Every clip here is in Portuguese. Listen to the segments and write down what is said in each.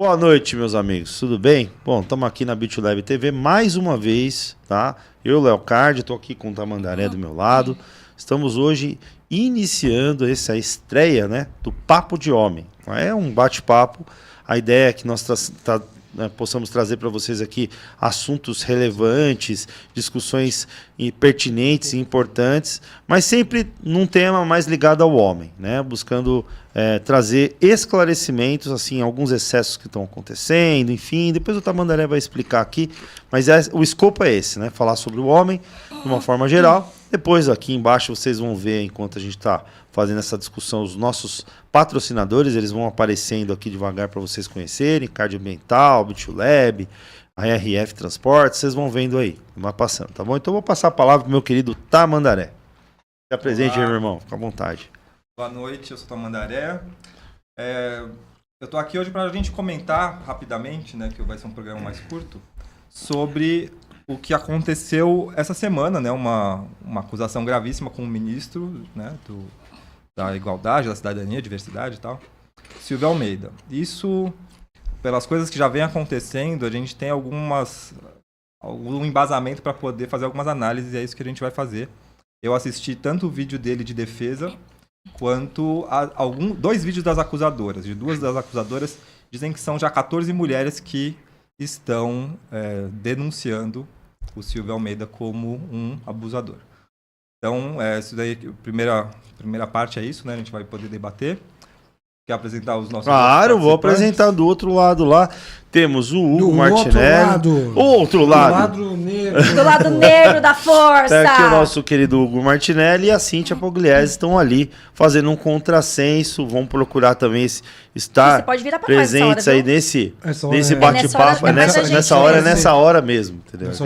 Boa noite, meus amigos, tudo bem? Bom, estamos aqui na BitLab TV mais uma vez, tá? Eu, Léo Card, estou aqui com o Tamandaré do meu lado. Estamos hoje iniciando essa estreia, né, do Papo de Homem. É um bate-papo, a ideia é que nós possamos trazer para vocês aqui assuntos relevantes, discussões pertinentes e importantes, mas sempre num tema mais ligado ao homem, né? Buscando trazer esclarecimentos, assim, alguns excessos que estão acontecendo, enfim, depois o Tamandaré vai explicar aqui, mas o escopo é esse, né? Falar sobre o homem de uma forma geral. Depois aqui embaixo vocês vão ver, enquanto a gente está fazendo essa discussão, os nossos patrocinadores, eles vão aparecendo aqui devagar para vocês conhecerem, Cardio Ambiental, BitLab, a RF Transportes, vocês vão vendo aí, vai passando, tá bom? Então eu vou passar a palavra para o meu querido Tamandaré. Se apresente aí, meu irmão, fica à vontade. Boa noite, eu sou o Tamandaré. Eu estou aqui hoje para a gente comentar rapidamente, né, que vai ser um programa mais curto, sobre o que aconteceu essa semana, né, uma acusação gravíssima com o ministro, né, da Igualdade, da Cidadania, Diversidade e tal, Silvio Almeida. Isso, pelas coisas que já vem acontecendo, a gente tem algum embasamento para poder fazer algumas análises, e é isso que a gente vai fazer. Eu assisti tanto o vídeo dele de defesa, quanto dois vídeos das acusadoras. De duas das acusadoras dizem que são já 14 mulheres que estão denunciando o Silvio Almeida como um abusador. Então, isso daí, primeira parte é isso, né? A gente vai poder debater. Quer apresentar os nossos Claro, vou apresentar do outro lado lá. Temos o Hugo Martinelli. Outro lado. Do lado negro da força. Tá aqui o nosso querido Hugo Martinelli e a Cíntia Pugliese estão ali fazendo um contrassenso. Vão procurar também estar presentes aí nesse bate-papo. Nessa hora mesmo, entendeu? Nessa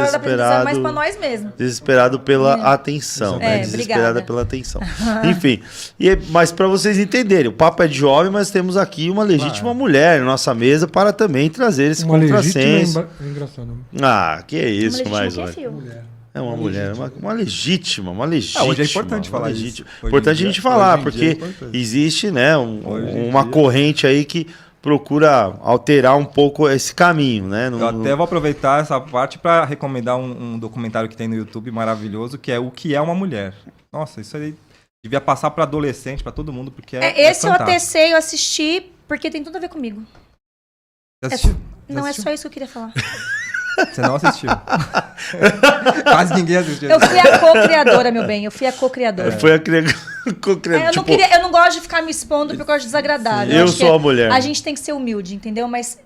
hora da apresentação é mais pra nós mesmo. Desesperado pela atenção. Desesperada pela atenção. Enfim, mas para vocês entenderem, o papo é de homem, mas temos aqui uma legítima mulher na nossa mesa para também trazer esse contrassenso. Engraçado. Que é isso, mais uma. É uma mulher, uma legítima. Hoje é importante falar isso. Importante a gente falar, porque existe, né, uma corrente aí que procura alterar um pouco esse caminho, né? Eu até vou aproveitar essa parte para recomendar um documentário que tem no YouTube maravilhoso, que é O que é uma mulher. Nossa, isso aí devia passar para adolescente, para todo mundo, porque esse eu atecei, eu assisti, porque tem tudo a ver comigo. Você assistiu? Não é só isso que eu queria falar. Você não assistiu. Quase ninguém assistiu. Eu fui a co-criadora, meu bem. Eu fui a co-criadora. Foi a co-criadora. Eu não gosto de ficar me expondo porque eu gosto desagradável. Eu sou a mulher. A gente tem que ser humilde, entendeu? Mas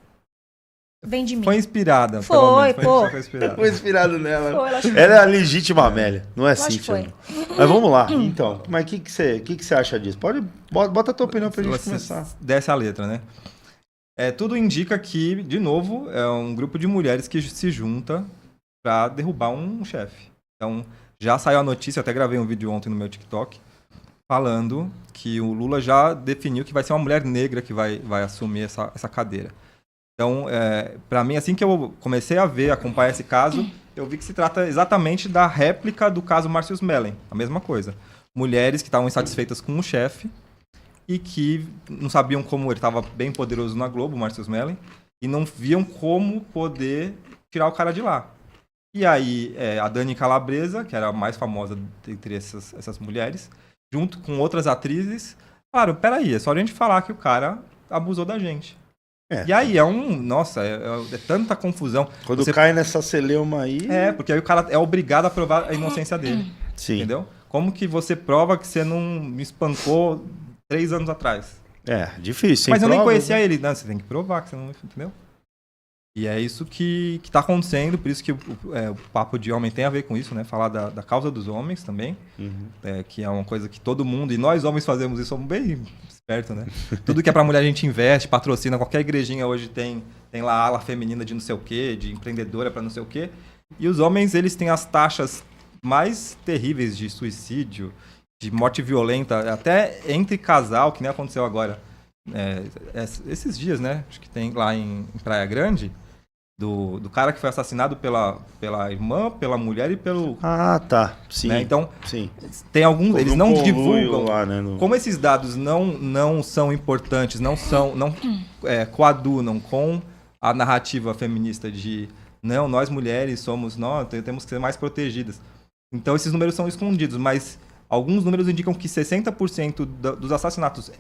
vem de mim. Foi inspirada. Foi inspirado nela. Ela é a legítima Amélia. Não é assim, foi. Mas vamos lá. Então, mas o que você acha disso? Bota a tua opinião pra gente começar. Desce a letra, né? Tudo indica que, de novo, é um grupo de mulheres que se junta para derrubar um chefe. Então, já saiu a notícia, até gravei um vídeo ontem no meu TikTok, falando que o Lula já definiu que vai ser uma mulher negra que vai assumir essa cadeira. Então, para mim, assim que eu comecei a acompanhar esse caso, eu vi que se trata exatamente da réplica do caso Márcio Mellen, a mesma coisa. Mulheres que estavam insatisfeitas com o chefe, e que não sabiam como ele estava bem poderoso na Globo, o Márcio Mellen, e não viam como poder tirar o cara de lá. E aí, a Dani Calabresa, que era a mais famosa entre essas mulheres, junto com outras atrizes, falaram, peraí, é só a gente falar que o cara abusou da gente. E aí é tanta confusão. Quando cai nessa celeuma aí... porque aí o cara é obrigado a provar a inocência dele. Sim. Entendeu? Como que você prova que você não me espancou 3 anos atrás? Difícil. Mas eu nem conhecia ele. Não, você tem que provar que você não... Entendeu? E é isso que tá acontecendo, por isso que o Papo de Homem tem a ver com isso, né? Falar da causa dos homens também, que é uma coisa que todo mundo, e nós homens fazemos isso, somos bem espertos, né? Tudo que é pra mulher a gente investe, patrocina, qualquer igrejinha hoje tem lá a ala feminina de não sei o quê, de empreendedora pra não sei o quê. E os homens, eles têm as taxas mais terríveis de suicídio, de morte violenta, até entre casal, que nem aconteceu agora. Esses dias, né? Acho que tem lá em Praia Grande. do cara que foi assassinado pela irmã, pela mulher e pelo... Ah, tá. Sim. Né? Então, sim. tem alguns... Eles não divulgam. Lá, né, Como esses dados não são importantes, não coadunam com a narrativa feminista de não, nós mulheres temos que ser mais protegidas. Então, esses números são escondidos, mas alguns números indicam que 60% dos assassinatos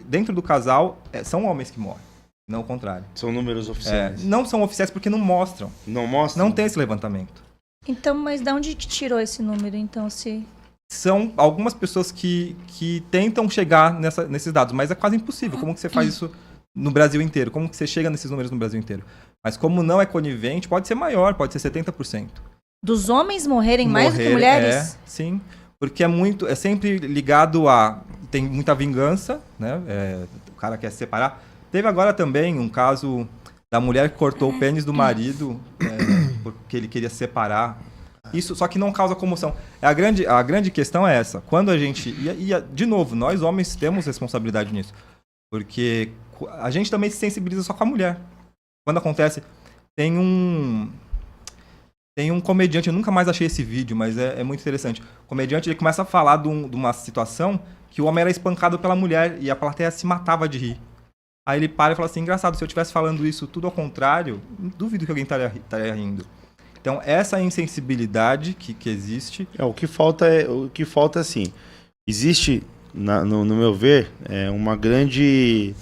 dentro do casal são homens que morrem, não o contrário. São números oficiais. Não são oficiais porque não mostra. Não mostram? Não tem esse levantamento. Então, mas de onde que tirou esse número, então, se... São algumas pessoas que tentam chegar nesses dados, mas é quase impossível. Como que você faz isso no Brasil inteiro? Como que você chega nesses números no Brasil inteiro? Mas como não é conivente, pode ser maior, pode ser 70%. Dos homens morrerem mais do que mulheres? Sim, porque é sempre ligado tem muita vingança, né? O cara quer se separar. Teve agora também um caso da mulher que cortou o pênis do marido porque ele queria se separar. Isso, só que não causa comoção. A grande questão é essa. Quando a gente... de novo, nós homens temos responsabilidade nisso. Porque a gente também se sensibiliza só com a mulher. Quando acontece... Tem um comediante, eu nunca mais achei esse vídeo, mas é muito interessante. O comediante, ele começa a falar de uma situação que o homem era espancado pela mulher e a plateia se matava de rir. Aí ele para e fala assim, engraçado, se eu estivesse falando isso tudo ao contrário, duvido que alguém estaria rindo. Então, essa insensibilidade que existe... O que falta assim, existe, no meu ver, uma grande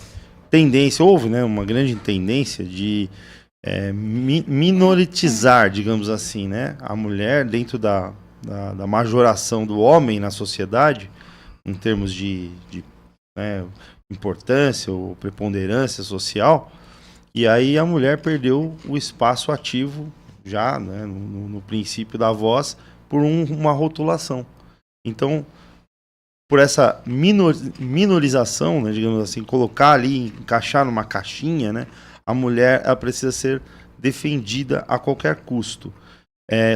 tendência, houve, né, uma grande tendência de minoritizar, digamos assim, né, a mulher dentro da majoração do homem na sociedade, em termos de importância ou preponderância social, e aí a mulher perdeu o espaço ativo já, né, no princípio da voz, por uma rotulação. Então, por essa minorização, né, digamos assim, colocar ali, encaixar numa caixinha, né, a mulher ela precisa ser defendida a qualquer custo.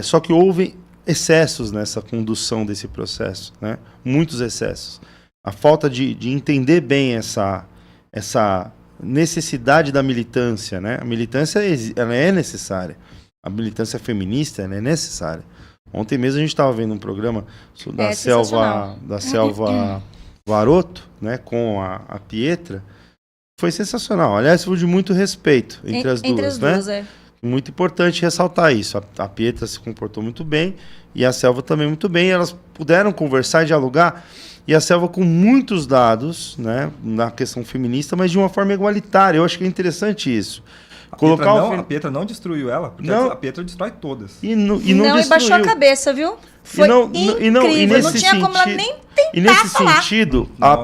Só que houve excessos nessa condução desse processo, né, muitos excessos. A falta de entender bem essa necessidade da militância, né? A militância ela é necessária. A militância feminista ela é necessária. Ontem mesmo a gente estava vendo um programa da Selva Varoto, né, com a Pietra. Foi sensacional. Aliás, foi de muito respeito entre as duas, né? Muito importante ressaltar isso. A Pietra se comportou muito bem e a Selva também muito bem. Elas puderam conversar e dialogar. E a Selva com muitos dados, né, na questão feminista, mas de uma forma igualitária. Eu acho que é interessante isso. A Pietra não destruiu ela, porque a Pietra destrói todas. E baixou a cabeça, viu? Foi incrível, não tinha como ela nem tentar E nesse falar. sentido, a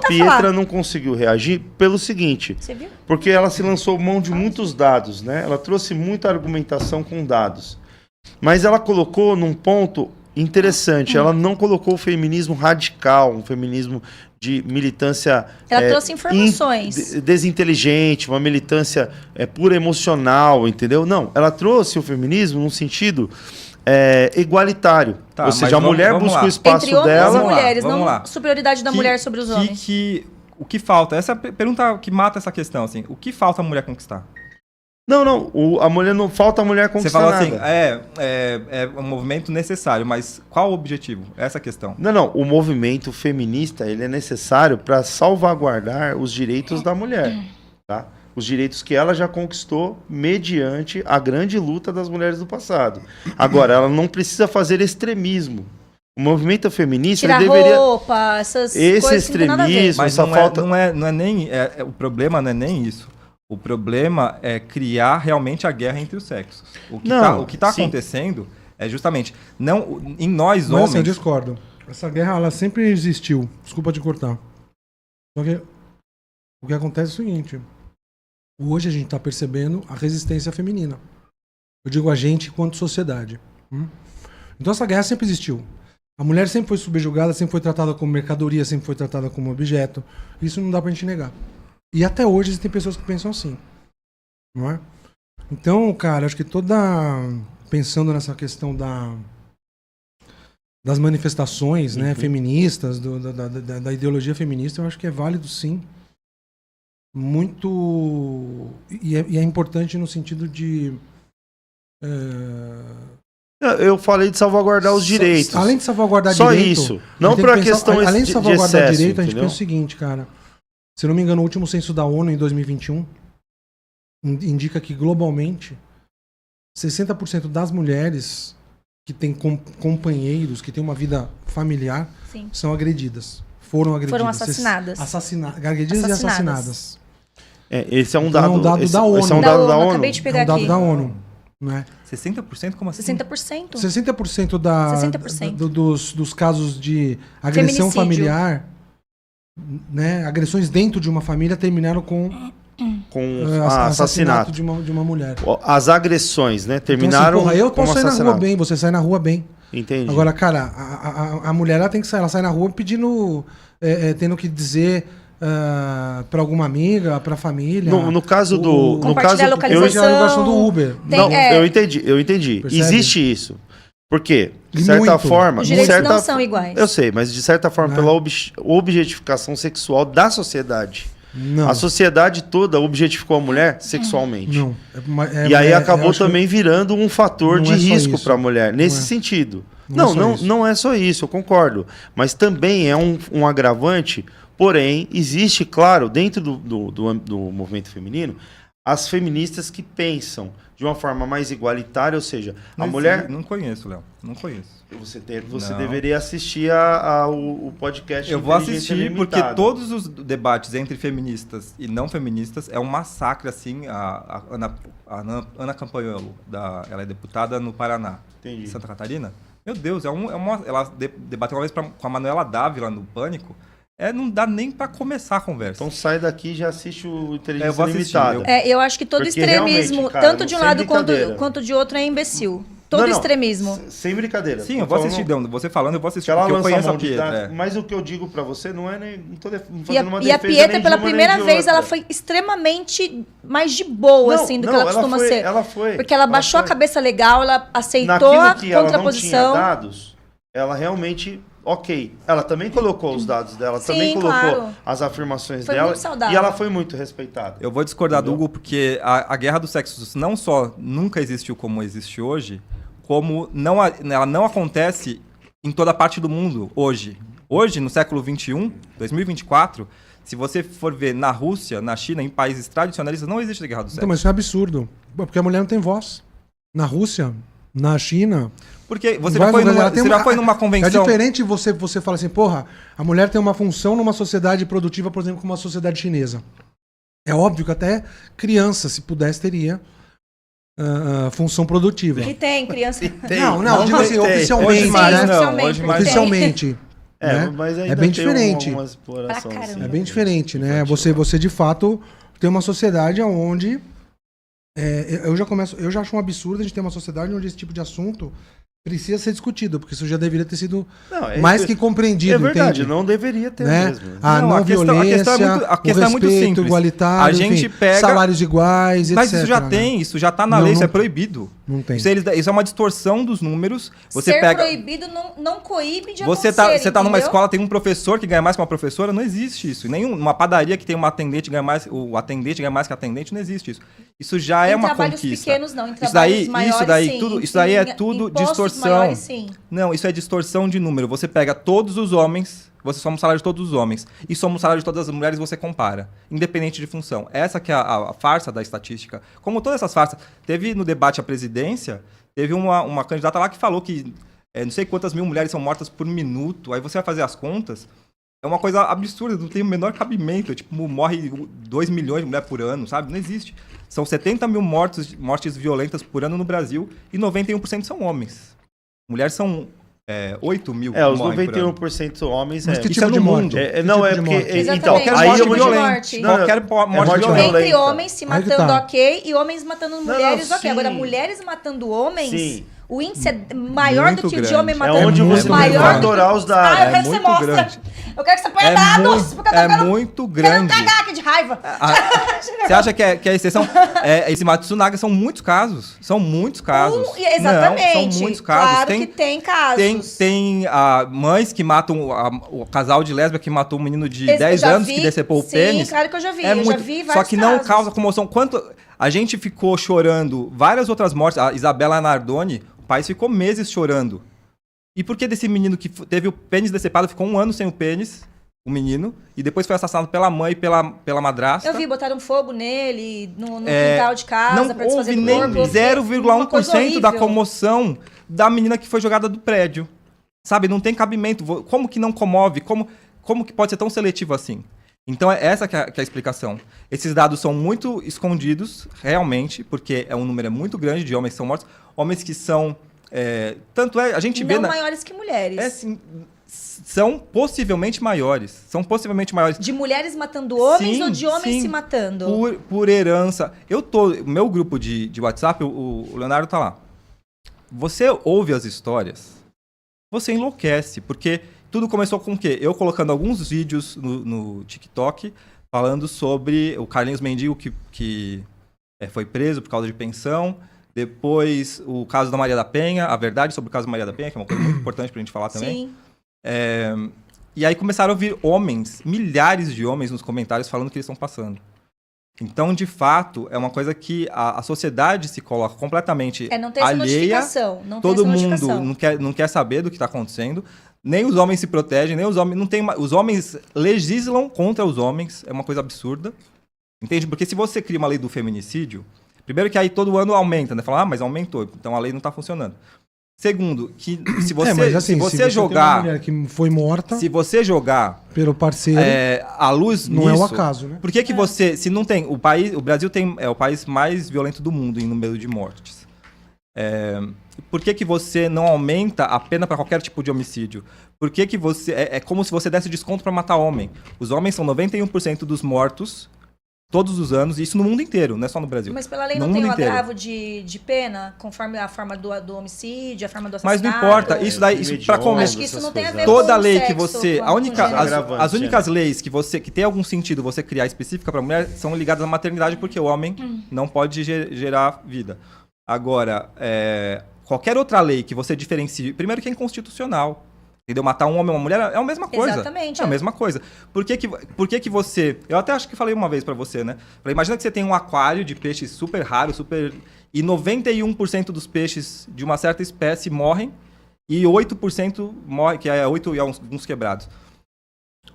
Pietra não conseguiu reagir pelo seguinte, Você viu? porque ela se lançou mão de muitos dados, né? Ela trouxe muita argumentação com dados. Mas ela colocou num ponto interessante, ela não colocou o feminismo radical, um feminismo de militância... Ela trouxe informações. Desinteligente, uma militância pura emocional, entendeu? Não, ela trouxe o feminismo num sentido igualitário. Tá, ou seja, a mulher busca o espaço entre homens dela... e mulheres, não superioridade da mulher sobre os homens. O que falta? Essa é a pergunta que mata essa questão, assim. O que falta a mulher conquistar? Não, a mulher não falta a mulher conquistar nada. Você fala assim, é um movimento necessário, mas qual o objetivo? Essa é a questão. Não, o movimento feminista ele é necessário para salvaguardar os direitos da mulher, tá? Os direitos que ela já conquistou mediante a grande luta das mulheres do passado. Agora, ela não precisa fazer extremismo. O movimento feminista Tirar deveria... roupa, essas esse coisas que não tem nada a ver. extremismo, Mas essa falta... não é nem... o problema não é nem isso. O problema é criar realmente a guerra entre os sexos. O que está acontecendo é justamente... em nós, Mas, homens... assim, eu discordo. Essa guerra, ela sempre existiu. Desculpa te cortar. Só que o que acontece é o seguinte. Hoje a gente está percebendo a resistência feminina. Eu digo a gente enquanto sociedade. Então essa guerra sempre existiu. A mulher sempre foi subjugada, sempre foi tratada como mercadoria, sempre foi tratada como objeto. Isso não dá pra gente negar. E até hoje existem pessoas que pensam assim. Não é? Então, cara, acho que pensando nessa questão das manifestações, né, feministas, da ideologia feminista, eu acho que é válido sim. Muito E é importante no sentido de... Eu falei de salvaguardar os direitos. Além de salvaguardar só direito... isso. Não por a questão além de salvaguardar de excesso, direito, a gente entendeu? pensa o seguinte, cara. Se não me engano, o último censo da ONU em 2021 indica que globalmente 60% das mulheres que têm companheiros, que têm uma vida familiar, Sim. são agredidas. Foram agredidas. Foram assassinadas. Agredidas e assassinadas. Esse é um Então, dado, da ONU. Esse é um dado da ONU. Acabei de pegar É um dado aqui. da ONU. Né? 60%? Como assim? 60%. 60% 60%. Dos casos de agressão Feminicídio. familiar, né, agressões dentro de uma família terminaram com assassinato de uma mulher. As agressões, né? Terminaram então, assim, eu posso sair na rua assassinato. bem, você sai na rua bem. Entendi. Agora, cara, a mulher ela tem que sair, ela sai na rua pedindo, tendo que dizer para alguma amiga, para a família. No caso do... No Compartilhar caso, a localização. Eu gosto do Uber. Não, eu entendi. Percebe? Existe isso. Por quê? De E certa muito. forma... Os direitos certa, não são iguais. Eu sei, mas de certa forma, Não. pela objetificação sexual da sociedade. Não. A sociedade toda objetificou a mulher sexualmente. Não. E aí acabou eu acho que também virando um fator não de é só risco isso. para a mulher, nesse Não é. sentido. Não é só isso. Não é só isso, eu concordo. Mas também é um agravante, porém, existe, claro, dentro do movimento feminino, as feministas que pensam de uma forma mais igualitária, ou seja, a mulher... Não conheço, Léo. Não conheço. Você Não. deveria assistir o podcast Eu vou Inteligência assistir porque Limitada. todos os debates entre feministas e não feministas é um massacre, assim. A Ana Campanholo, ela é deputada no Paraná, Entendi. Santa Catarina. Meu Deus, ela debateu uma vez com a Manuela Dávila no Pânico. Não dá nem pra começar a conversa. Então sai daqui e já assiste o Inteligência Eu vou assistir, Limitada. Eu acho que todo Porque extremismo, realmente, cara, tanto de um sem lado brincadeira. quanto de outro, é imbecil. Todo Não, extremismo. Sem brincadeira. Sim, eu Tô vou falando assistir. Você falando, eu vou assistir, que ela porque eu lança conheço mão a de Pietra. dados, mas o que eu digo pra você não é nem... Não tô fazendo uma E a defesa Pietra, nem pela de uma, nem primeira de vez, outra. ela foi extremamente mais de boa, Não, assim, do não, que ela ela costuma foi- ser. ela foi- Porque ela ela baixou a foi. cabeça legal, ela aceitou Naquilo a que ela não tinha contraposição. dados, ela realmente... Ok, ela também colocou os dados dela, Sim, também colocou claro. as afirmações Foi dela muito saudável. e ela foi muito respeitada. Eu vou discordar Entendeu? do Hugo, porque a guerra dos sexos não só nunca existiu como existe hoje, como ela não acontece em toda parte do mundo hoje. Hoje, no século XXI, 2024, se você for ver na Rússia, na China, em países tradicionalistas, não existe a guerra dos Então, sexos. mas isso é absurdo. Porque a mulher não tem voz. Na Rússia, na China... Porque você Vai, já foi ela tem já foi numa convenção... É diferente você falar assim, porra, a mulher tem uma função numa sociedade produtiva, por exemplo, como a sociedade chinesa. É óbvio que até criança, se pudesse, teria função produtiva. Que tem, criança. Não, digo assim, oficialmente, Hoje mais né? não, hoje mais não. Oficialmente. né? Mas ainda É bem tem diferente. uma exploração, Pra caramba. assim. É bem diferente, né? Você de fato tem uma sociedade onde eu já acho um absurdo a gente ter uma sociedade onde esse tipo de assunto precisa ser discutido, porque isso já deveria ter sido Não, mais que compreendido, É verdade, entende? não deveria ter Né? mesmo. A Não, não, a questão- violência, a questão o é muito respeito simples. igualitário, A gente enfim, pega- salários iguais, Mas etc. isso já né? tem, isso já tá na Não, lei, isso não- é proibido. Não tem. Isso é uma distorção dos números. Você Ser pega... proibido não coíbe de Você acontecer, tá numa entendeu? escola, tem um professor que ganha mais que uma professora, não existe isso. Numa padaria que tem uma atendente ganha mais, o atendente ganha mais que a atendente, não existe isso. Isso já é Em uma trabalhos conquista. pequenos não, em Isso daí, trabalhos maiores, sim. isso daí é Em tudo postos distorção. maiores, sim. Não, isso é distorção de número. Você pega todos os homens, você soma o salário de todos os homens, e soma o salário de todas as mulheres, você compara, independente de função. Essa que é a farsa da estatística. Como todas essas farsas. Teve no debate à presidência, teve uma candidata lá que falou que não sei quantas mil mulheres são mortas por minuto. Aí você vai fazer as contas, é uma coisa absurda, não tem o menor cabimento. Tipo, morre 2 milhões de mulheres por ano, sabe? Não existe. São 70 mil mortes violentas por ano no Brasil e 91% são homens. Mulheres são 8 mil Os morrem por ano. 91% homens. Mas que Isso tipo é de no morte? mundo. Não, Que é tipo de porque. morte? Então, Exatamente. Qualquer aí morte eu vou te- violenta. Não, Qualquer morte morte violenta. Entre homens se Aí que matando, tá. ok, e homens matando mulheres, ok. sim. Agora, mulheres matando homens, Sim. o índice é maior Muito do que o de grande. homem É matando onde muito você tem que maior do que- fatorar os Ah, eu dados. quero que você muito mostre. grande. Eu quero que você ponha dados, porque eu tô querendo- muito querendo grande. cagar aqui de raiva. Você acha que é exceção? Esse Matsunaga são muitos casos. São muitos casos. Exatamente. Não, são muitos casos. Claro que tem casos. Tem mães que matam o casal de lésbica que matou um menino de Eu 10 já anos vi, que decepou o sim, pênis. claro que eu já vi. É Eu já muito, vi só vários que não casos. causa comoção. A gente ficou chorando várias outras mortes. A Isabela Nardoni, o país ficou meses chorando. E por que desse menino que teve o pênis decepado, ficou 1 ano sem o pênis, o menino, e depois foi assassinado pela mãe e pela madrasta? Eu vi, botaram fogo nele, no quintal de casa, pra desfazer do corpo. Não houve nem 0,1% da comoção da menina que foi jogada do prédio. Sabe, não tem cabimento. Como que não comove? Como que pode ser tão seletivo assim? Então, essa que é a explicação. Esses dados são muito escondidos, realmente, porque um número muito grande de homens que são mortos. Homens que são... tanto é, a gente vê... Não maiores que mulheres. São possivelmente maiores. De mulheres matando homens ou de homens se matando? Por herança. Meu grupo de WhatsApp, o Leonardo tá lá. Você ouve as histórias, você enlouquece, porque... Tudo começou com o quê? Eu colocando alguns vídeos no TikTok falando sobre o Carlinhos Mendigo que foi preso por causa de pensão. Depois o caso da Maria da Penha, a verdade sobre o caso da Maria da Penha, que é uma coisa muito importante pra gente falar também. Sim. E aí começaram a vir milhares de homens nos comentários falando o que eles estão passando. Então, de fato, é uma coisa que a sociedade se coloca completamente alheia. Não tem essa notificação. Todo mundo não quer saber do que está acontecendo. Nem os homens se protegem, nem os homens... Os homens legislam contra os homens. É uma coisa absurda. Entende? Porque se você cria uma lei do feminicídio... Primeiro que aí todo ano aumenta, né? Fala, mas aumentou. Então a lei não está funcionando. Segundo, que se você, mas assim, se você jogar... Tem uma mulher que foi morta... Se você jogar... Pelo parceiro... a luz não nisso, é o acaso, né? Por que você... Se não tem... O Brasil é o país mais violento do mundo em número de mortes. Por que você não aumenta a pena para qualquer tipo de homicídio? Por que você... É como se você desse desconto para matar homem. Os homens são 91% dos mortos todos os anos, e isso no mundo inteiro, não é só no Brasil. Mas pela lei não tem um agravo de pena, conforme a forma do homicídio, a forma do assassinato? Mas não importa, isso para começar. Acho que isso não tem a ver toda com lei sexo, que você... As únicas leis que tem algum sentido você criar específica para mulher são ligadas à maternidade, porque o homem não pode gerar vida. Agora, qualquer outra lei que você diferencie... Primeiro que é inconstitucional. Entendeu? Matar um homem ou uma mulher é a mesma coisa. Exatamente. É a mesma coisa. Por que você... Eu até acho que falei uma vez pra você, né? Imagina que você tem um aquário de peixes super raro, e 91% dos peixes de uma certa espécie morrem, e 8% morre, que é 8 e alguns quebrados.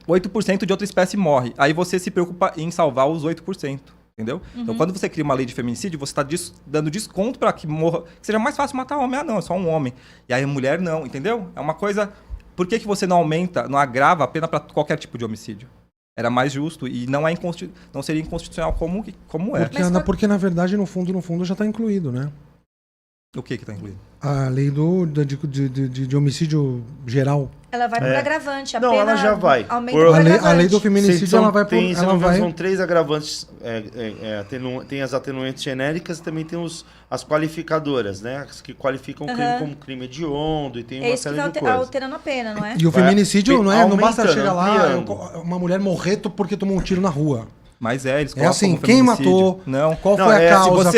8% de outra espécie morre. Aí você se preocupa em salvar os 8%. Entendeu? Então, quando você cria uma lei de feminicídio, você está dando desconto para que morra... Que seja mais fácil matar homem. Ah, não, é só um homem. E aí a mulher não, entendeu? É uma coisa... Por que você não aumenta, não agrava a pena para qualquer tipo de homicídio? Era mais justo e não seria inconstitucional como é. Porque, na verdade, no fundo já está incluído, né? O que está incluído? A lei de homicídio geral. Ela vai por agravante. Não, ela já vai. A lei do feminicídio, ela vai por... São 3 agravantes. Tem as atenuantes genéricas e também tem as qualificadoras, né? As que qualificam o crime como crime hediondo e tem uma série de coisas. É isso que vai alterando a pena, não é? E o feminicídio não basta chegar lá, uma mulher morrer porque tomou um tiro na rua. Mas eles colocam assim, quem matou? Não. Qual foi a causa?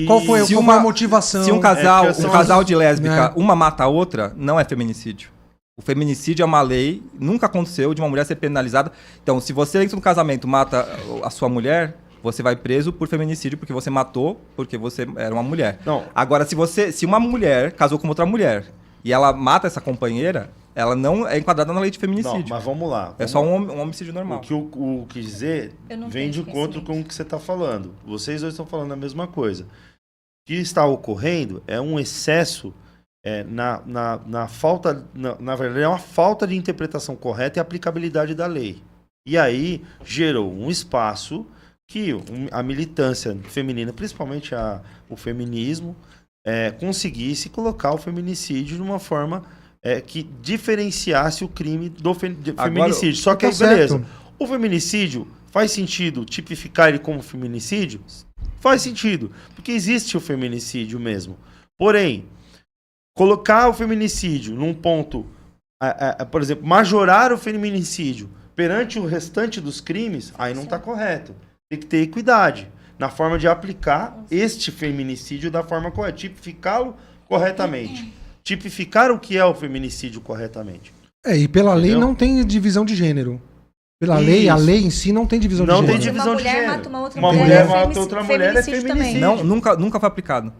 Qual foi a motivação? Se um casal de lésbica, uma mata a outra, não é feminicídio. O feminicídio é uma lei, nunca aconteceu de uma mulher ser penalizada. Então, se você entra no casamento, mata a sua mulher, você vai preso por feminicídio porque você matou, porque você era uma mulher. Não. Agora, se uma mulher casou com outra mulher e ela mata essa companheira, ela não é enquadrada na lei de feminicídio. Não, mas vamos lá. É só um homicídio normal. O que dizer vem de encontro com o que você está falando. Vocês dois estão falando a mesma coisa. O que está ocorrendo é um excesso na falta... Na verdade, é uma falta de interpretação correta e aplicabilidade da lei. E aí gerou um espaço que a militância feminina, principalmente o feminismo, conseguisse colocar o feminicídio de uma forma... que diferenciasse o crime do feminicídio. Só que aí, beleza. O feminicídio, faz sentido tipificar ele como feminicídio? Faz sentido, porque existe o feminicídio mesmo. Porém, colocar o feminicídio num ponto, por exemplo, majorar o feminicídio perante o restante dos crimes, aí não está correto. Tem que ter equidade na forma de aplicar este feminicídio da forma correta, tipificá-lo corretamente. Tipificar o que é o feminicídio corretamente. E pela lei não tem divisão de gênero. Pela lei, a lei em si não tem divisão de Não gênero. tem divisão de gênero. Mata uma outra Uma mulher, mulher é mata outra mulher, é feminicídio. Não, nunca foi aplicado.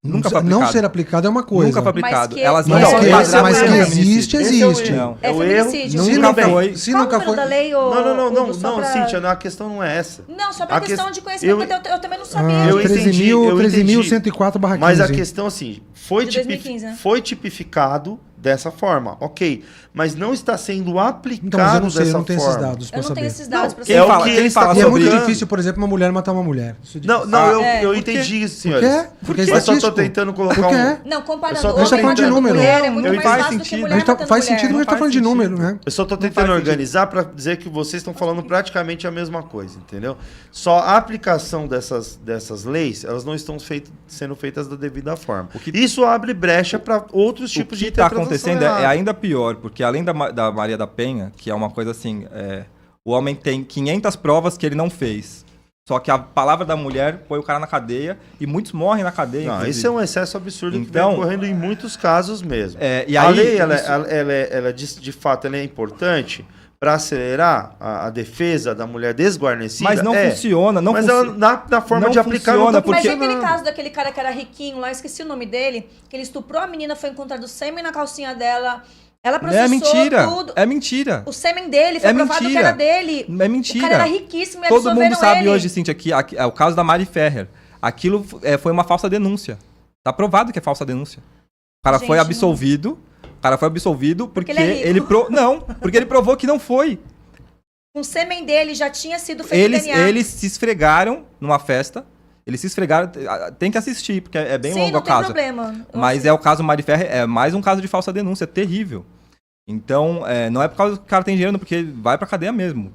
Nunca foi Não aplicado. ser aplicado é uma coisa. Nunca foi aplicado. Mas que- Elas Mas não que, são mas que feminicídio. existe, Esse é o existe. erro. Não. É o erro. feminicídio. Se Nunca nunca foi. Se Qual nunca o número foi. da lei, ou, Não, só pra... Cíntia, a questão não é essa. Não, só pra A questão que- de conhecimento, eu- porque eu também não sabia. Eu entendi, 13.104/15. Mas a questão, assim, De 2015, né? foi tipificado dessa forma, ok. Mas não está sendo aplicado Então, mas eu não sei, eu dessa não tenho forma. esses dados pra Eu não saber. tenho esses dados pra Quem É saber. o fala, que quem ele está fala E é sobre muito isso? difícil, por exemplo, uma mulher matar uma mulher. Isso é Não, difícil. não, É. eu Por quê? entendi isso, Por senhores. quê? Porque é Eu só tô estatístico. tentando colocar Por quê? Não, Eu comparando só tô homem tentando- matando número. mulher, é muito Eu mais faz fácil do que sentido. mulher A gente tá- matando faz mulher. sentido, mas a gente tá Não falando de faz número, sentido. né? Eu só tô Não tentando faz sentido. organizar para dizer que vocês estão falando praticamente a mesma coisa, entendeu? Só a aplicação dessas leis, elas não estão sendo feitas da devida forma. Isso abre brecha para outros O tipos que de está interpretação acontecendo errada. é ainda pior, porque além da Maria da Penha, que é uma coisa assim, o homem tem 500 provas que ele não fez. Só que a palavra da mulher põe o cara na cadeia e muitos morrem na cadeia. Não, inclusive. isso é um excesso absurdo que Então- vem ocorrendo em muitos casos mesmo. E A aí, lei, ela isso- de fato, ela é importante para acelerar a defesa da mulher desguarnecida. Mas não funciona, não Mas funciona. ela, na forma não de aplicar, não funciona, tá Mas e porque- aquele caso daquele cara que era riquinho lá, eu esqueci o nome dele, que ele estuprou a menina, foi encontrado sêmen na calcinha dela, ela processou É mentira. tudo. É mentira. O sêmen dele foi É provado mentira. que era dele. É mentira. O cara era riquíssimo e Todo mundo absolveram sabe ele. hoje, Cíntia, que é o caso da Mari Ferrer. Aquilo foi uma falsa denúncia. Tá provado que é falsa denúncia. O cara Gente, foi não- absolvido. O cara foi absolvido porque ele é rico. Não, porque ele provou que não foi. Com o sêmen dele já tinha sido feito DNA. Eles se esfregaram numa festa. Eles se esfregaram. Tem que assistir, porque é bem Sim, longo não o tem caso. problema. Mas é o caso Mari Ferrer, é mais um caso de falsa denúncia, terrível. Então, não é por causa que o cara tem dinheiro, porque vai pra cadeia mesmo.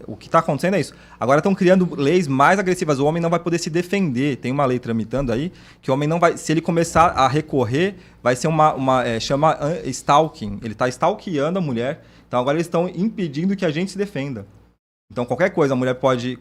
O que tá acontecendo é isso. Agora estão criando leis mais agressivas. O homem não vai poder se defender. Tem uma lei tramitando aí que o homem não vai. Se ele começar a recorrer, vai ser chama stalking. Ele tá stalkeando a mulher. Então agora eles estão impedindo que a gente se defenda. Então, qualquer coisa, a mulher pode...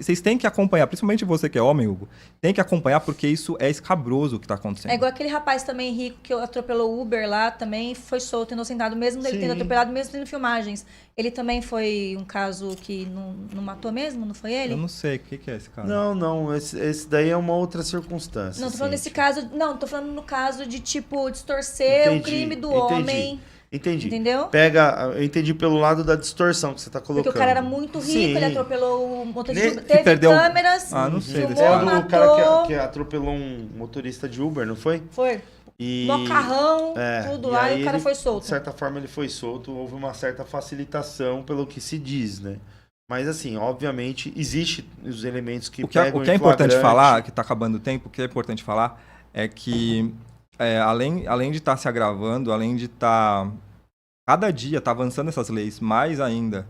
Vocês têm que acompanhar, principalmente você que é homem, Hugo, tem que acompanhar porque isso é escabroso o que está acontecendo. É igual aquele rapaz também rico que atropelou o Uber lá, também foi solto, inocentado, mesmo dele Sim. tendo atropelado, mesmo tendo filmagens. Ele também foi um caso que não matou mesmo, não foi ele? Eu não sei, o que é esse cara? Não, esse daí é uma outra circunstância. Não, tô falando Cíntia. desse caso. Não, tô falando no caso de, tipo, distorcer o crime do homem. Entendi. Entendeu? Eu entendi pelo lado da distorção que você está colocando. Porque o cara era muito rico, Sim. ele atropelou o motorista de Que Uber. Teve perdeu- câmeras, Ah, não sei filmou, desse É cara. o do matou. cara que atropelou um motorista de Uber, não foi? Foi. E... No carrão, tudo e lá, aí e o cara ele, foi solto. De certa forma ele foi solto, houve uma certa facilitação pelo que se diz, né? Mas assim, obviamente, existem os elementos que O que é pegam em importante flagrante. falar, que está acabando o tempo, o que é importante falar é que além de estar se agravando, além de estar... Cada dia tá avançando essas leis mais ainda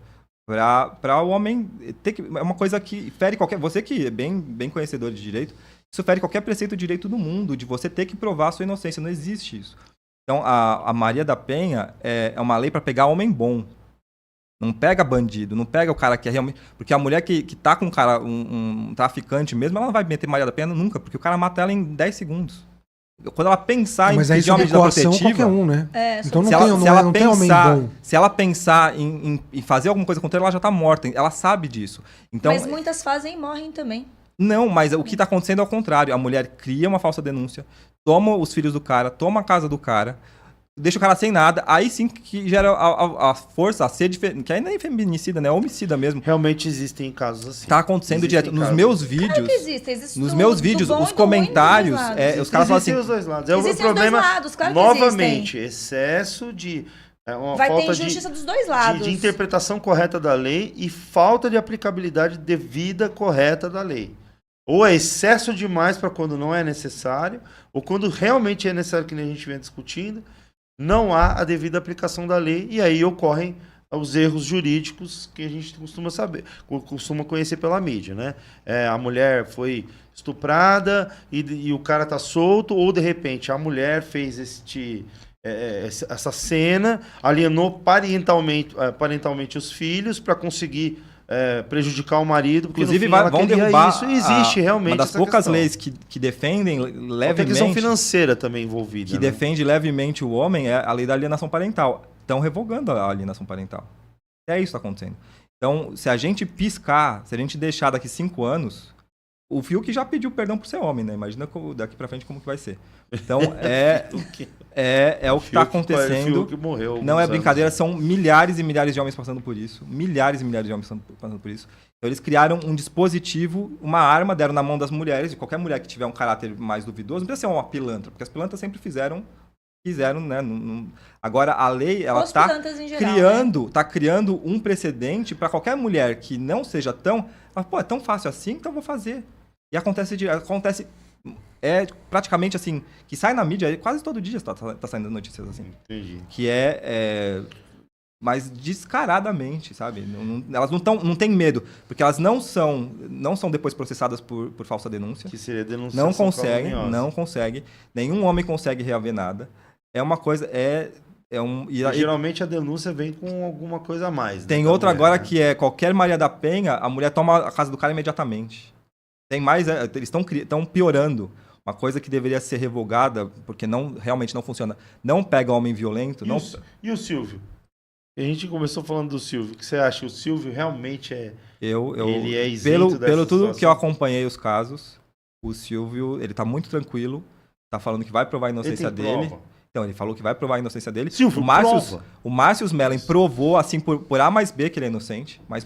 para o homem ter que... É uma coisa que fere qualquer... Você que é bem conhecedor de direito, isso fere qualquer preceito de direito do mundo, de você ter que provar a sua inocência. Não existe isso. Então, a Maria da Penha é uma lei para pegar homem bom. Não pega bandido, não pega o cara que é realmente... Porque a mulher que tá com um cara, um traficante mesmo, ela não vai meter Maria da Penha nunca, porque o cara mata ela em 10 segundos. Quando ela pensar Mas em aí pedir uma sob medida coação protetiva... qualquer um, né? Então não se tem, ela, não, se ela não tem homem pensar, bom. se ela pensar em fazer alguma coisa contra ela, ela já tá morta. Ela sabe disso. Então, Mas muitas fazem e morrem também. não, mas o que tá acontecendo é o contrário. A mulher cria uma falsa denúncia, toma os filhos do cara, toma a casa do cara, deixa o cara sem nada, aí sim que gera a força, a sede, que aí nem é feminicida, né? É homicida mesmo. Realmente existem casos assim. Tá acontecendo Existem direto. Nos casos. meus vídeos, Existe nos do- meus do vídeos, bom os e do ruim dos comentários, dois lados. os caras falam Existem assim... os dois lados. É o Existem os dois problema, lados, claro que novamente, excesso de... uma Vai ter falta injustiça dos dois de, lados. de interpretação correta da lei e falta de aplicabilidade devida correta da lei. Ou é excesso demais para quando não é necessário, ou quando realmente é necessário, que nem a gente vem discutindo, não há a devida aplicação da lei, e aí ocorrem os erros jurídicos que a gente costuma conhecer pela mídia, né? A mulher foi estuprada e o cara tá solto, ou de repente a mulher fez essa cena, alienou parentalmente os filhos para conseguir prejudicar o marido, porque Inclusive, no fim ela vão queria derrubar isso, e existe realmente uma das essa poucas questão. leis que defendem Tem a questão levemente, financeira também envolvida. que né? defende levemente o homem é a lei da alienação parental. Estão revogando a alienação parental. É isso que está acontecendo. Então, se a gente piscar, se a gente deixar daqui 5 anos, o Fiuk já pediu perdão por ser homem, né? Imagina daqui pra frente como que vai ser. Então, é o que tá acontecendo. Fiuk morreu, Não é brincadeira, são milhares e milhares de homens passando por isso. Milhares e milhares de homens passando por isso. Então, eles criaram um dispositivo, uma arma, deram na mão das mulheres, de qualquer mulher que tiver um caráter mais duvidoso. Não precisa ser uma pilantra, porque as pilantras sempre fizeram, né? Agora, a lei, ela Os tá pilantras em geral, né? tá criando um precedente para qualquer mulher que não seja tão... Pô, é tão fácil assim, então eu vou fazer. E acontece praticamente assim, que sai na mídia, quase todo dia tá saindo notícias assim. Entendi. Que mas descaradamente, sabe? Elas não têm medo, porque elas não são depois processadas por falsa denúncia. Que seria denunciação caluniosa. Não consegue. Nenhum homem consegue reaver nada. É uma coisa, Geralmente a denúncia vem com alguma coisa a mais. Tem né, outra mulher, agora né? que é qualquer Maria da Penha, a mulher toma a casa do cara imediatamente. Tem mais, eles estão piorando. Uma coisa que deveria ser revogada, porque realmente não funciona. Não pega homem violento. E o Silvio? A gente começou falando do Silvio. O que você acha? O Silvio realmente ele é isento pelo tudo situação? que eu acompanhei os casos, o Silvio, ele tá muito tranquilo, tá falando que vai provar a inocência Ele tem dele. prova? Então, ele falou que vai provar a inocência dele. Silvio, prova. O Márcio Mellen provou, assim, por A mais B que ele é inocente, mas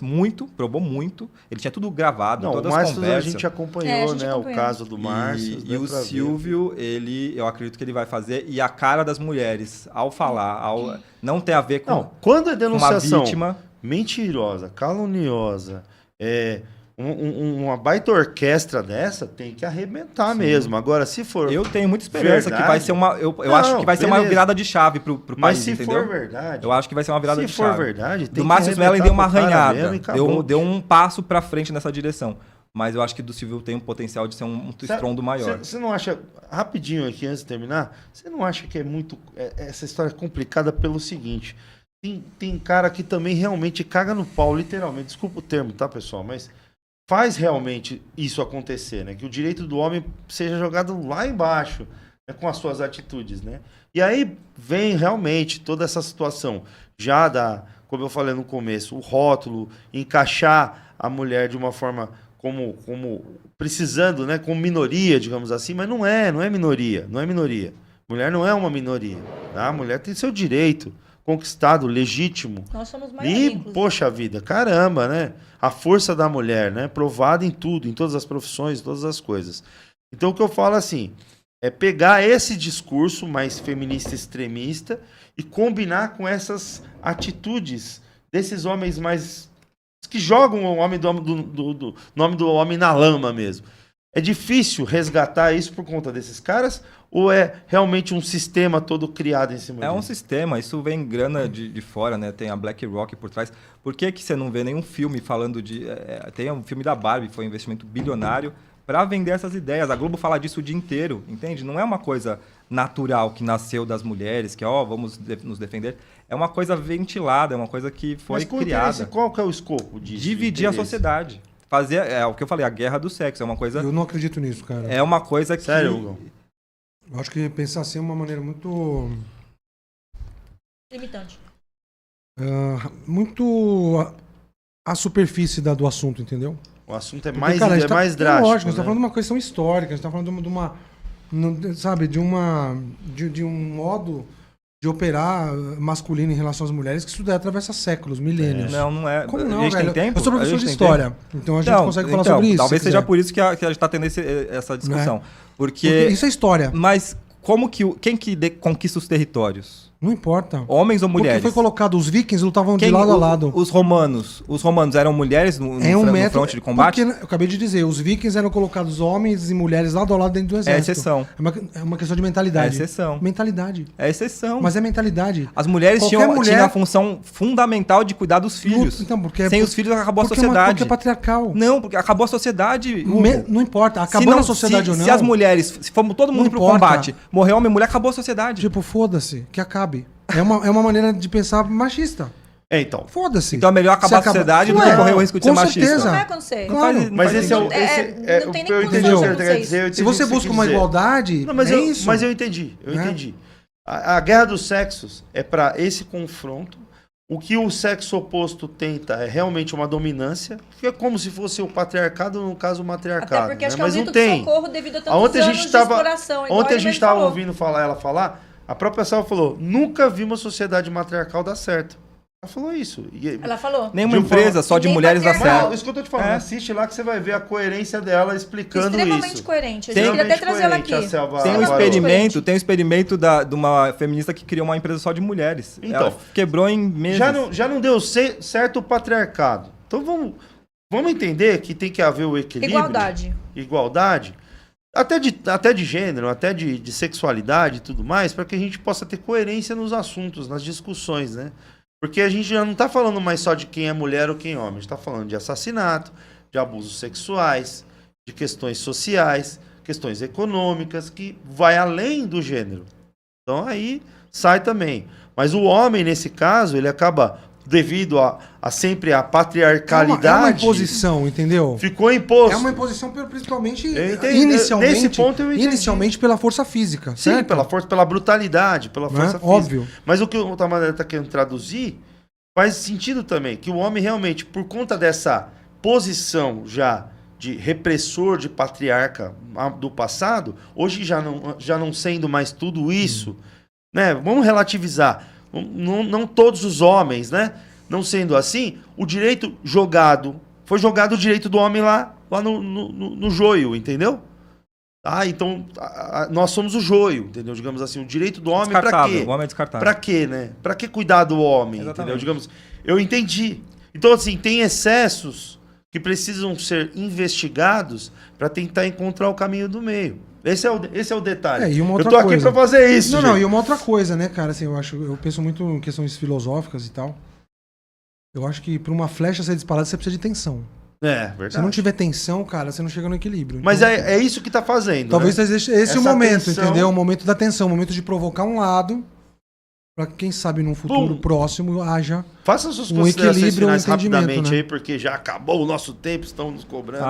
provou muito. Ele tinha tudo gravado, Não, todas o as Márcio a conversas. gente acompanhou, a gente né? acompanhou. O caso do Márcio. E o Silvio, eu acredito que ele vai fazer. E a cara das mulheres, ao falar, não tem a ver com Não, quando é uma denunciação vítima. mentirosa, caluniosa, uma baita orquestra dessa, tem que arrebentar mesmo. Agora, se for... Eu tenho muita esperança verdade, que vai ser uma... Eu Não, acho que vai ser uma beleza. virada de chave pro Mas país, se entendeu? for verdade... Eu acho que vai ser uma virada se de for chave. verdade, tem Do que Márcio Mellen deu uma arrebentar pro cara arranhada. mesmo e acabou. Deu um passo pra frente nessa direção. Mas eu acho que do Silvio tem um potencial de ser um estrondo maior. Você não acha, rapidinho aqui antes de terminar, você não acha que é muito... essa história é complicada pelo seguinte... Tem cara que também realmente caga no pau, literalmente. Desculpa o termo, tá, pessoal? Mas faz realmente isso acontecer, né? Que o direito do homem seja jogado lá embaixo, né? Com as suas atitudes, né? E aí vem realmente toda essa situação já como eu falei no começo, o rótulo, encaixar a mulher de uma forma como precisando, né? Como minoria, digamos assim, mas não é minoria, não é minoria. Mulher não é uma minoria, tá? A mulher tem seu direito conquistado, legítimo. Nós somos maioria, E, inclusive. poxa vida, caramba, né? A força da mulher, né? Provada em tudo, em todas as profissões, em todas as coisas. Então, o que eu falo assim, é pegar esse discurso mais feminista extremista e combinar com essas atitudes desses homens mais... que jogam o homem do nome do homem na lama mesmo. É difícil resgatar isso por conta desses caras ou é realmente um sistema todo criado em cima É um disso? sistema, isso vem grana de fora, né? Tem a BlackRock por trás. Por que você não vê nenhum filme falando de... tem um filme da Barbie, foi um investimento bilionário para vender essas ideias. A Globo fala disso o dia inteiro, entende? Não é uma coisa natural que nasceu das mulheres, que, vamos nos defender. É uma coisa ventilada, é uma coisa que foi Mas com criada. interesse, qual que é o escopo disso? Dividir a Interesse? sociedade. Fazer, o que eu falei, a guerra do sexo. É uma coisa... Eu não acredito nisso, cara. É uma coisa que... Sério, Hugo? Eu acho que pensar assim é uma maneira muito... Limitante. muito a superfície do assunto, entendeu? O assunto é Porque, mais, cara, a gente tá- mais drástico. Lógico, a gente tá né? falando de uma questão histórica, a gente tá falando de uma... sabe, de um modo de operar masculino em relação às mulheres que isso daí atravessa séculos, milênios. Não é. Como A não, gente velho? tem tempo? Eu sou A professor gente de tem história, tempo? então a gente consegue falar então, sobre isso. Talvez se seja quiser. por isso que a gente tá tendo essa discussão. Porque Isso é história. Mas quem que conquista os territórios? Não importa. Homens ou mulheres? Porque foi colocado, os vikings lutavam de Quem- lado a lado. Os romanos eram mulheres no fronte de combate? Porque, eu acabei de dizer, os vikings eram colocados homens e mulheres lado a lado dentro do É exército. exceção. É uma questão de É mentalidade. exceção. Mentalidade. É exceção. Mas é mentalidade. As mulheres Qualquer tinham mulher- a função fundamental de cuidar dos filhos. Então, porque Sem os filhos acabou a porque sociedade. Porque é patriarcal. Não, porque acabou a sociedade. Hugo. Não importa, Se acabou não- a sociedade ou não. Se as mulheres, se formos todo mundo Não pro importa. combate, morrer homem e mulher, acabou a sociedade. Tipo, foda-se, que acabe. É uma maneira de pensar machista. Então. Foda-se. Então é melhor acabar Se a sociedade do Não, que correr o risco de ser com machista. certeza. Não vai acontecer. Claro. Não Mas faz esse é o. sentido. Não tem nem eu condição entendi de o que você acontecer quer isso. dizer. eu entendi Se você o que busca quer uma dizer. igualdade, Não, mas, é eu, isso. mas eu entendi. Eu Né? entendi. A guerra dos sexos é para esse confronto O que o sexo oposto tenta é realmente uma dominância, que é como se fosse o patriarcado, no caso o matriarcado. Até porque acho que é um Mas não grito de tem. socorro devido a tantos Ontem a anos gente de tava, exploração. igual ontem a ele gente mesmo estava falou. ouvindo ela falar, a própria Selva falou, nunca vi uma sociedade matriarcal dar certo. Ela falou isso. Ela falou. Nenhuma De empresa forma- só de Nem mulheres dá patriarcal. certo. Isso que eu tô te falando, É. assiste lá que você vai ver a coerência dela explicando Extremamente isso. coerente. A Tem- gente queria até Extremamente trazer ela aqui. coerente, a Selva Tem um Varela. experimento de uma feminista que criou uma empresa só de mulheres. Então, Ela quebrou em meses. Já não deu certo o patriarcado. Então vamos entender que tem que haver o equilíbrio. Igualdade. Até de gênero, até de sexualidade e tudo mais, para que a gente possa ter coerência nos assuntos, nas discussões, né? Porque a gente já não está falando mais só de quem é mulher ou quem é homem. A gente está falando de assassinato, de abusos sexuais, de questões sociais, questões econômicas, que vai além do gênero. Então aí sai também. Mas o homem, nesse caso, ele acaba, devido a sempre a patriarcalidade... É uma imposição, entendeu? Ficou imposto. É uma imposição principalmente, Eu entendi. inicialmente, Nesse ponto eu entendi. inicialmente pela força física, Sim, certo? pela força, pela brutalidade, pela Né? força física. Óbvio. Mas o que o Tamandaré está querendo traduzir faz sentido também, que o homem realmente, por conta dessa posição já de repressor, de patriarca do passado, hoje já não sendo mais tudo isso, né? Vamos relativizar. Não todos os homens, né? Não sendo assim, o direito foi jogado o direito do homem lá no joio, entendeu? Então nós somos o joio, entendeu? Digamos assim, o direito do homem para quê? O homem é descartável. Pra quê, né? Pra que cuidar do homem, Exatamente. entendeu? Digamos, eu entendi. Então, assim, tem excessos que precisam ser investigados para tentar encontrar o caminho do meio. Esse é o detalhe. E uma Eu outra tô aqui coisa. para fazer isso, Não, gente. e uma outra coisa, né, cara, assim, eu penso muito em questões filosóficas e tal. Eu acho que pra uma flecha ser disparada, você precisa de tensão. É, verdade. Se não tiver tensão, cara, você não chega no equilíbrio. Mas Então, é isso que tá fazendo, talvez né? seja esse o Essa momento, tensão- entendeu? O momento da tensão, o momento de provocar um lado, pra que, quem sabe, num futuro Pum. próximo haja... Faça suas um considerações equilíbrio, um finais entendimento, rapidamente né? aí, porque já acabou o nosso tempo, estão nos cobrando.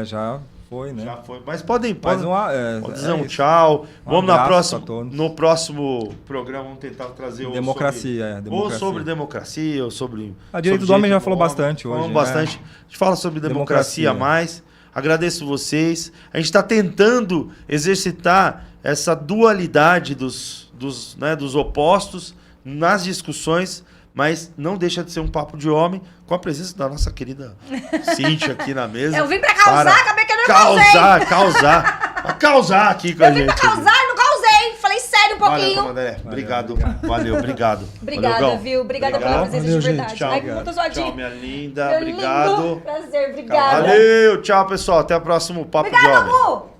Já foi, né? Já foi. Mas podem Mas pode dizer um isso. tchau. Um Vamos abraço pra todos. no próximo programa, vamos tentar trazer Democracia, ou sobre democracia, ou sobre... A direito sobre do homem já direito falou do homem. bastante hoje, Falamos né? bastante. A gente fala sobre democracia Democracia. mais. Agradeço vocês. A gente está tentando exercitar essa dualidade dos opostos nas discussões, mas não deixa de ser um papo de homem, com a presença da nossa querida Cíntia aqui na mesa. Eu vim pra causar, acabei que eu não Pra causar aqui com a Eu vim gente. pra causar e não causei. Falei sério um Valeu, pouquinho. Tamandaré. Obrigado. Valeu, obrigado. Obrigada, Valeu, Gal. viu? Obrigada pela Obrigado. presença Valeu, de gente. verdade. Tchau. Ai, que muito zoadinho. Tchau, minha linda. Meu Obrigado. lindo. Prazer, obrigada. Valeu, tchau, pessoal. Até o próximo Papo de Obrigada, Homem. Mu.